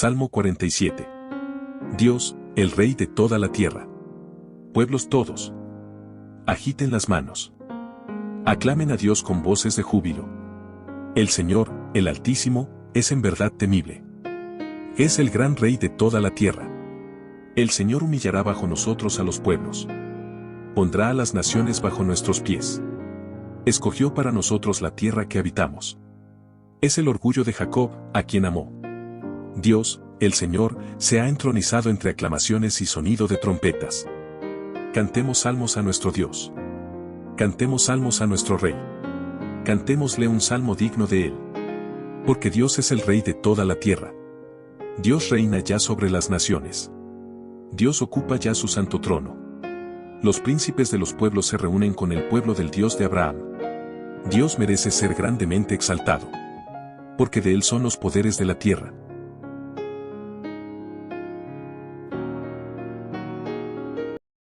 Salmo 47. Dios, el Rey de toda la tierra. Pueblos todos, agiten las manos. Aclamen a Dios con voces de júbilo. El Señor, el Altísimo, es en verdad temible. Es el gran Rey de toda la tierra. El Señor humillará bajo nosotros a los pueblos. Pondrá a las naciones bajo nuestros pies. Escogió para nosotros la tierra que habitamos. Es el orgullo de Jacob, a quien amó. Dios, el Señor, se ha entronizado entre aclamaciones y sonido de trompetas. Cantemos salmos a nuestro Dios. Cantemos salmos a nuestro Rey. Cantémosle un salmo digno de Él. Porque Dios es el Rey de toda la tierra. Dios reina ya sobre las naciones. Dios ocupa ya su santo trono. Los príncipes de los pueblos se reúnen con el pueblo del Dios de Abraham. Dios merece ser grandemente exaltado. Porque de Él son los poderes de la tierra.